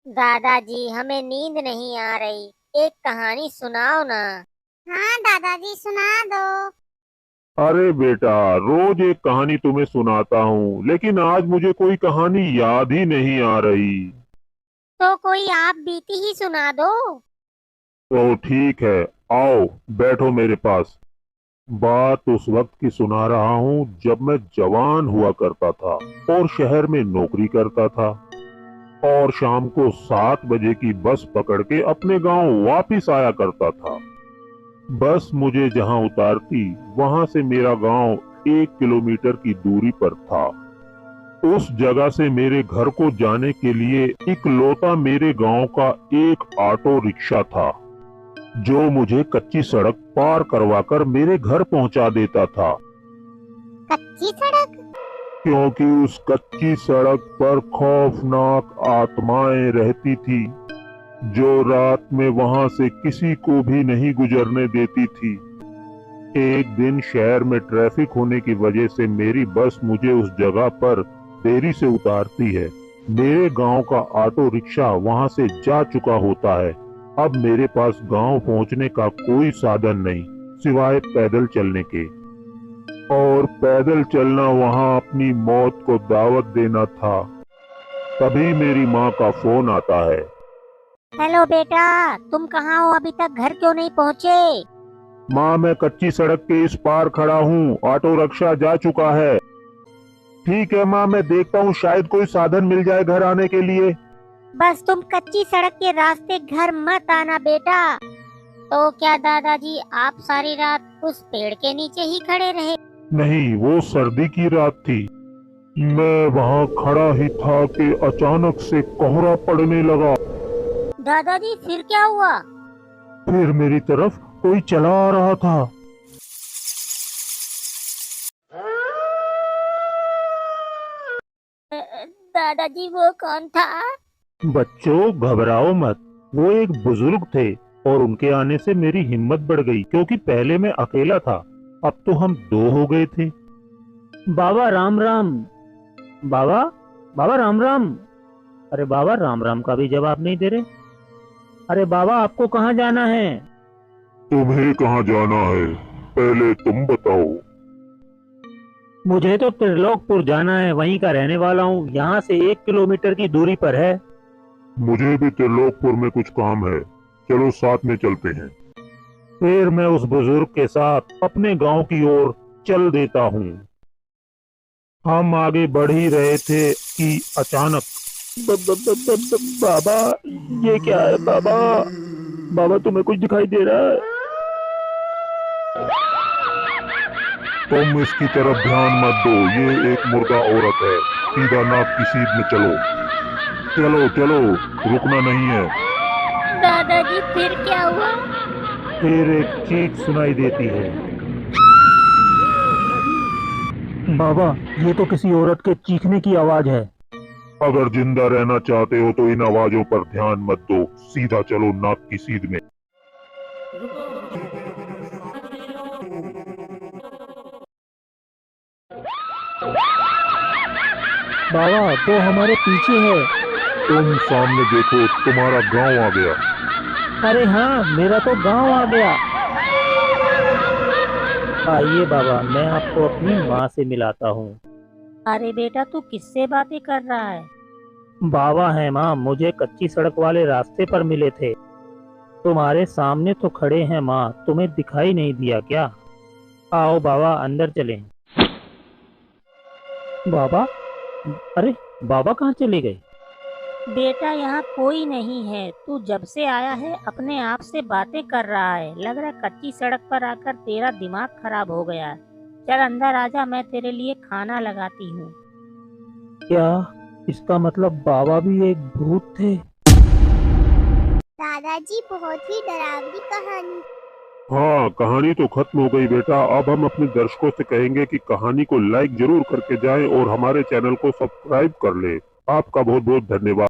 दादाजी हमें नींद नहीं आ रही। एक कहानी सुनाओ ना। हाँ दादाजी सुना दो। अरे बेटा, रोज एक कहानी तुम्हें सुनाता हूँ, लेकिन आज मुझे कोई कहानी याद ही नहीं आ रही। तो कोई आप बीती ही सुना दो। तो ठीक है, आओ बैठो मेरे पास। बात उस वक्त की सुना रहा हूँ जब मैं जवान हुआ करता था और शहर में नौकरी करता था और शाम को 7 बजे की बस पकड़ के अपने गांव वापिस आया करता था। बस मुझे जहां उतारती वहां से मेरा गांव 1 किलोमीटर की दूरी पर था। उस जगह से मेरे घर को जाने के लिए इकलौता मेरे गांव का एक ऑटो रिक्शा था जो मुझे कच्ची सड़क पार करवाकर मेरे घर पहुंचा देता था। कच्ची सड़क। क्योंकि उस कच्ची सड़क पर खौफनाक आत्माएं रहती थी जो रात में वहां से किसी को भी नहीं गुजरने देती थी। एक दिन शहर में ट्रैफिक होने की वजह से मेरी बस मुझे उस जगह पर देरी से उतारती है। मेरे गांव का ऑटो रिक्शा वहां से जा चुका होता है। अब मेरे पास गांव पहुंचने का कोई साधन नहीं सिवाय पैदल चलने के, और पैदल चलना वहां अपनी मौत को दावत देना था। तभी मेरी माँ का फोन आता है। हेलो बेटा, तुम कहाँ हो? अभी तक घर क्यों नहीं पहुँचे? माँ, मैं कच्ची सड़क के इस पार खड़ा हूँ, ऑटो रिक्शा जा चुका है। ठीक है माँ, मैं देखता हूँ शायद कोई साधन मिल जाए घर आने के लिए। बस तुम कच्ची सड़क के रास्ते घर मत आना बेटा। तो क्या दादाजी आप सारी रात उस पेड़ के नीचे ही खड़े रहे? नहीं, वो सर्दी की रात थी। मैं वहाँ खड़ा ही था कि अचानक से कोहरा पड़ने लगा। दादाजी फिर क्या हुआ? फिर मेरी तरफ कोई चला आ रहा था। दादाजी वो कौन था? बच्चों, घबराओ मत। वो एक बुजुर्ग थे और उनके आने से मेरी हिम्मत बढ़ गई, क्योंकि पहले मैं अकेला था, अब तो हम दो हो गए थे। बाबा राम राम। बाबा, बाबा राम राम। अरे बाबा, राम राम का भी जवाब नहीं दे रहे। अरे बाबा, आपको कहाँ जाना है? तुम्हें कहाँ जाना है, पहले तुम बताओ। मुझे तो त्रिलोकपुर जाना है, वहीं का रहने वाला हूँ। यहाँ से 1 किलोमीटर की दूरी पर है। मुझे भी त्रिलोकपुर में कुछ काम है, चलो साथ में चलते हैं। फिर मैं उस बुजुर्ग के साथ अपने गांव की ओर चल देता हूँ। हम आगे बढ़ ही रहे थे कि अचानक बाबा, ये क्या है बाबा? बाबा, तुम्हें कुछ दिखाई दे रहा है? तुम इसकी तरफ ध्यान मत दो, ये एक मुर्दा औरत है। सीधा नाक की सीध में चलो। चलो चलो, रुकना नहीं है। दादाजी फिर क्या हुआ? फिर एक चीख सुनाई देती है। बाबा, ये तो किसी औरत के चीखने की आवाज है। अगर जिंदा रहना चाहते हो तो इन आवाजों पर ध्यान मत दो, सीधा चलो नाक की सीध में। बाबा, तो हमारे पीछे है। तुम सामने देखो, तुम्हारा गांव आ गया। अरे हाँ, मेरा तो गांव आ गया। आइए बाबा, मैं आपको अपनी माँ से मिलाता हूँ। अरे बेटा, तू किससे बातें कर रहा है? बाबा है माँ, मुझे कच्ची सड़क वाले रास्ते पर मिले थे। तुम्हारे सामने तो खड़े हैं माँ, तुम्हें दिखाई नहीं दिया क्या? आओ बाबा, अंदर चलें। बाबा, अरे बाबा कहाँ चले गए? बेटा यहाँ कोई नहीं है। तू जब से आया है अपने आप से बातें कर रहा है। लग रहा है कच्ची सड़क पर आकर तेरा दिमाग खराब हो गया है। चल अंदर आजा, मैं तेरे लिए खाना लगाती हूँ। क्या इसका मतलब बाबा भी एक भूत थे? दादाजी बहुत ही डरावनी कहानी। हाँ, कहानी तो खत्म हो गई बेटा। अब हम अपने दर्शकों से कहेंगे कि कहानी को लाइक जरूर करके जाएं और हमारे चैनल को सब्सक्राइब कर लें। आपका बहुत बहुत धन्यवाद।